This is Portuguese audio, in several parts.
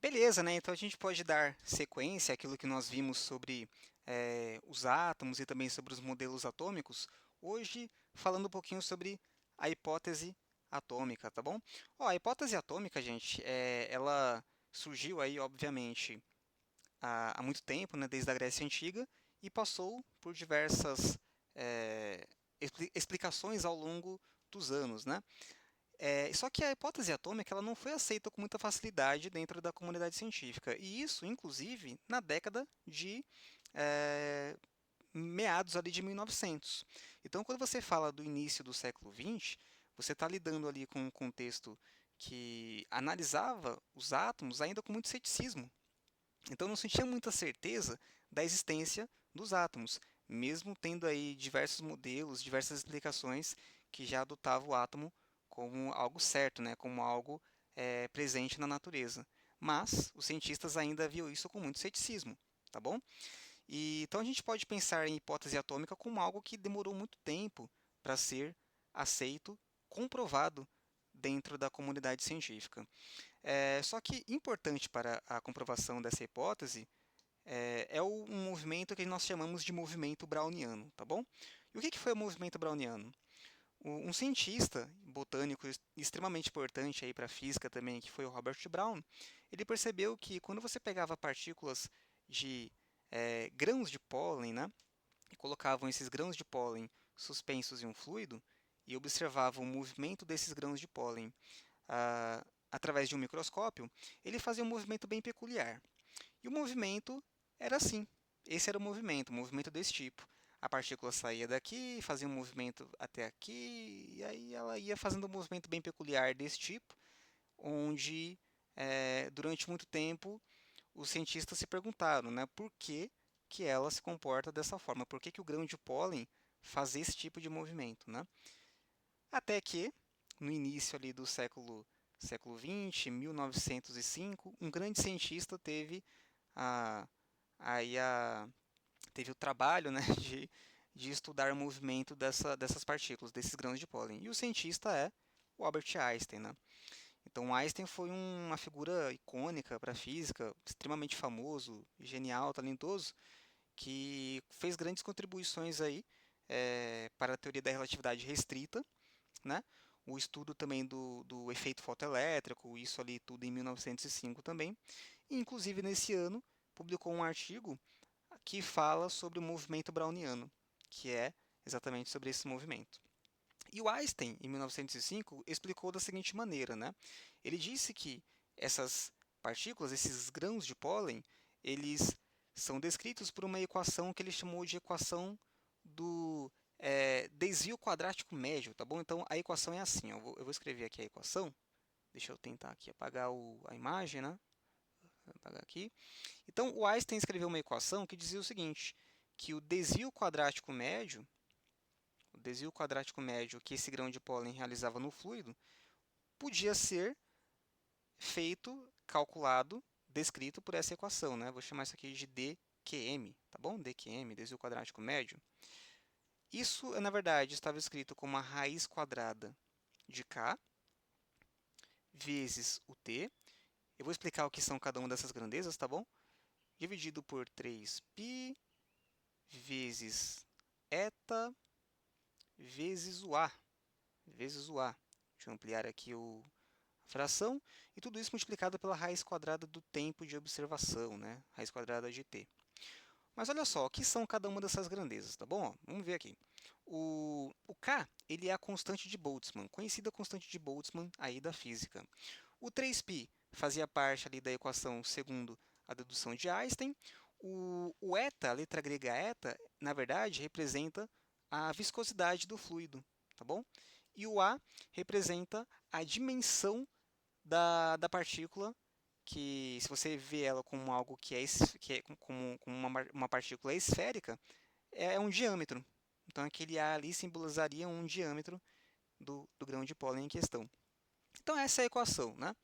Beleza, né? Então a gente pode dar sequência àquilo que nós vimos sobre os átomos e também sobre os modelos atômicos, hoje falando um pouquinho sobre a hipótese atômica, tá bom? Ó, a hipótese atômica, gente, ela surgiu aí, obviamente, há muito tempo, né, desde a Grécia Antiga, e passou por diversas explicações ao longo dos anos, né? Só que a hipótese atômica ela não foi aceita com muita facilidade dentro da comunidade científica, e isso, inclusive, na década de é, meados ali de 1900. Então, quando você fala do início do século XX, você está lidando ali com um contexto que analisava os átomos ainda com muito ceticismo. Então, não se tinha muita certeza da existência dos átomos, mesmo tendo aí diversos modelos, diversas explicações que já adotavam o átomo como algo certo, né, como algo presente na natureza. Mas os cientistas ainda viam isso com muito ceticismo, tá bom? Então a gente pode pensar em hipótese atômica como algo que demorou muito tempo para ser aceito, comprovado dentro da comunidade científica. Só que importante para a comprovação dessa hipótese um movimento que nós chamamos de movimento browniano, tá bom? E o que foi o movimento browniano? Um cientista botânico extremamente importante aí para a física também, que foi o Robert Brown, ele percebeu que quando você pegava partículas de grãos de pólen, né, e colocavam esses grãos de pólen suspensos em um fluido e observavam o movimento desses grãos de pólen através de um microscópio, ele fazia um movimento bem peculiar. E o movimento era assim. Esse era o movimento desse tipo. A partícula saía daqui, fazia um movimento até aqui, e aí ela ia fazendo um movimento bem peculiar desse tipo, onde durante muito tempo os cientistas se perguntaram, né, por que ela se comporta dessa forma, por que o grão de pólen faz esse tipo de movimento, né? Até que, no início ali do século XX, 1905, um grande cientista a, aí a, teve o trabalho, né, de estudar o movimento dessas partículas, desses grãos de pólen. E o cientista é o Albert Einstein, né? Então Einstein foi uma figura icônica para a física, extremamente famoso, genial, talentoso, que fez grandes contribuições aí para a teoria da relatividade restrita, né? O estudo também do efeito fotoelétrico, isso ali tudo em 1905 também. E, inclusive nesse ano publicou um artigo que fala sobre o movimento browniano, que é exatamente sobre esse movimento. E o Einstein, em 1905, explicou da seguinte maneira, né? Ele disse que essas partículas, esses grãos de pólen, eles são descritos por uma equação que ele chamou de equação do desvio quadrático médio, tá bom? Então a equação é assim, ó, eu vou escrever aqui a equação. Deixa eu tentar aqui apagar a imagem, né? Vou apagar aqui. Então o Einstein escreveu uma equação que dizia o seguinte, que o desvio quadrático médio que esse grão de pólen realizava no fluido, podia ser feito, calculado, descrito por essa equação, né? Vou chamar isso aqui de dQm, tá bom? dQm, desvio quadrático médio. Isso, na verdade, estava escrito como a raiz quadrada de k vezes o t. Eu vou explicar o que são cada uma dessas grandezas, tá bom? Dividido por 3π vezes eta vezes o a. Vezes o a. Deixa eu ampliar aqui a fração. E tudo isso multiplicado pela raiz quadrada do tempo de observação, né? Raiz quadrada de t. Mas olha só, o que são cada uma dessas grandezas, tá bom? Vamos ver aqui. O K, ele é a constante de Boltzmann, conhecida constante de Boltzmann aí da física. O 3π fazia parte ali da equação segundo a dedução de Einstein. O eta, a letra grega eta, na verdade, representa a viscosidade do fluido, tá bom? E o A representa a dimensão da partícula, que se você vê ela como algo que é como uma partícula esférica, é um diâmetro. Então aquele A ali simbolizaria um diâmetro do grão de pólen em questão. Então essa é a equação, né?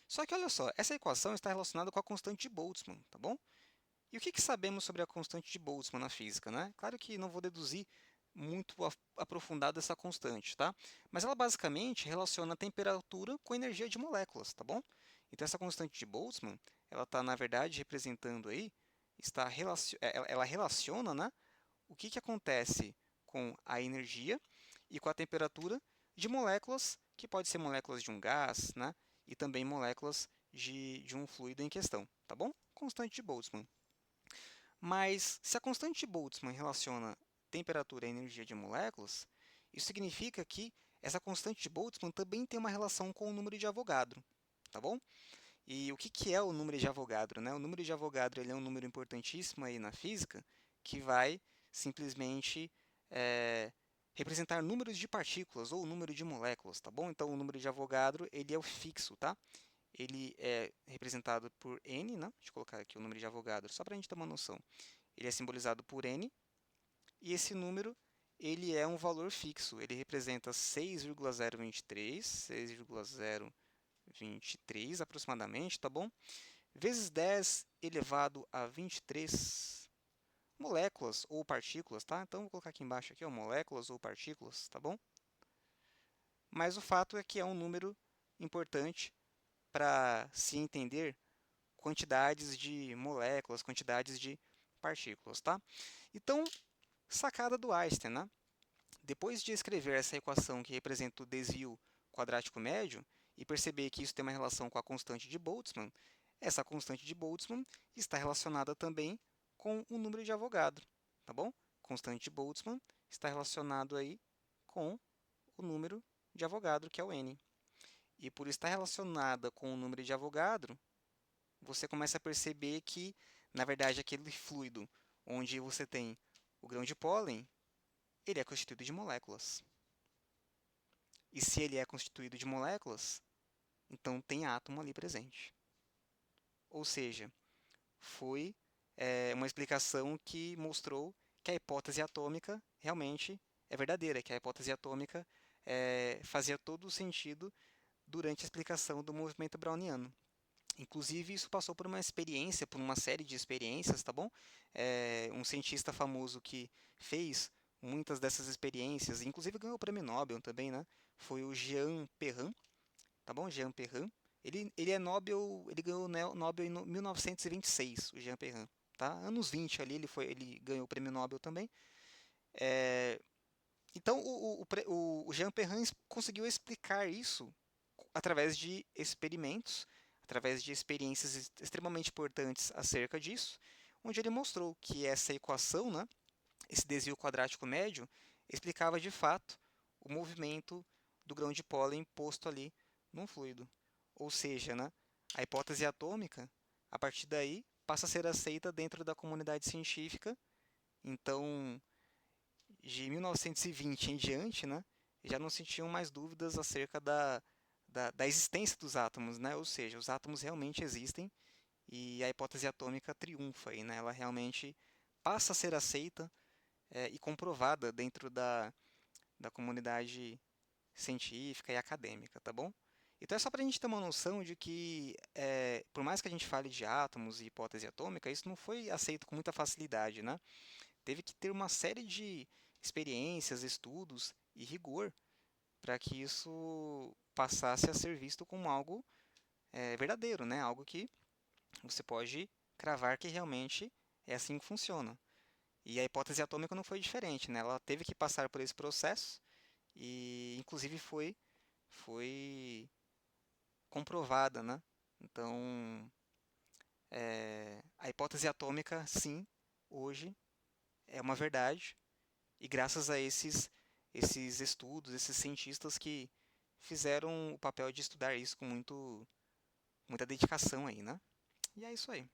Só que olha só, essa equação está relacionada com a constante de Boltzmann, tá bom? E o que sabemos sobre a constante de Boltzmann na física, né? Claro que não vou deduzir muito aprofundado essa constante, tá? Mas ela basicamente relaciona a temperatura com a energia de moléculas, tá bom? Então essa constante de Boltzmann, ela está, na verdade, representando aí, ela relaciona, né, o que acontece com a energia e com a temperatura de moléculas, que pode ser moléculas de um gás, né, e também moléculas de um fluido em questão, tá bom? Constante de Boltzmann. Mas se a constante de Boltzmann relaciona temperatura e energia de moléculas, isso significa que essa constante de Boltzmann também tem uma relação com o número de Avogadro, tá bom? E o que é o número de Avogadro, né? O número de Avogadro ele é um número importantíssimo aí na física que vai simplesmente representar números de partículas ou número de moléculas, tá bom? Então o número de Avogadro ele é o fixo, tá? Ele é representado por n, né? Deixa eu colocar aqui o número de Avogadro só para a gente ter uma noção. Ele é simbolizado por n e esse número ele é um valor fixo. Ele representa 6,023 aproximadamente, tá bom? Vezes 10 elevado a 23 moléculas ou partículas, tá? Então, vou colocar aqui embaixo aqui, ó, moléculas ou partículas, tá bom? Mas o fato é que é um número importante para se entender quantidades de moléculas, quantidades de partículas, tá? Então, sacada do Einstein, né? Depois de escrever essa equação que representa o desvio quadrático médio e perceber que isso tem uma relação com a constante de Boltzmann, essa constante de Boltzmann está relacionada também com o número de Avogadro, tá bom? Constante de Boltzmann está relacionado aí com o número de Avogadro, que é o n. E por estar relacionada com o número de Avogadro, você começa a perceber que, na verdade, aquele fluido onde você tem o grão de pólen, ele é constituído de moléculas. E se ele é constituído de moléculas, então tem átomo ali presente. Ou seja, foi uma explicação que mostrou que a hipótese atômica realmente é verdadeira, que a hipótese atômica fazia todo o sentido durante a explicação do movimento browniano. Inclusive, isso passou por uma experiência, por uma série de experiências, tá bom? Um cientista famoso que fez muitas dessas experiências, inclusive ganhou o prêmio Nobel também, né? Foi o Jean Perrin, tá bom? Jean Perrin. Ele é Nobel, ele ganhou o Nobel em 1926, o Jean Perrin, tá? Anos 20 ali, ele ganhou o prêmio Nobel também. Então, o Jean Perrin conseguiu explicar isso através de experimentos, através de experiências extremamente importantes acerca disso, onde ele mostrou que essa equação, né, esse desvio quadrático médio, explicava de fato o movimento do grão de pólen posto ali num fluido. Ou seja, né, a hipótese atômica, a partir daí, passa a ser aceita dentro da comunidade científica. Então, de 1920 em diante, né, já não se tinham mais dúvidas acerca da existência dos átomos, né? Ou seja, os átomos realmente existem e a hipótese atômica triunfa, aí, né? Ela realmente passa a ser aceita e comprovada dentro da comunidade científica e acadêmica, tá bom? Então é só para a gente ter uma noção de que, por mais que a gente fale de átomos e hipótese atômica, isso não foi aceito com muita facilidade, né? Teve que ter uma série de experiências, estudos e rigor para que isso passasse a ser visto como algo verdadeiro, né? Algo que você pode cravar que realmente é assim que funciona. E a hipótese atômica não foi diferente, né? Ela teve que passar por esse processo e, inclusive, foi comprovada, né? Então, a hipótese atômica, sim, hoje é uma verdade e graças a esses estudos, esses cientistas que fizeram o papel de estudar isso com muita dedicação aí, né? E é isso aí.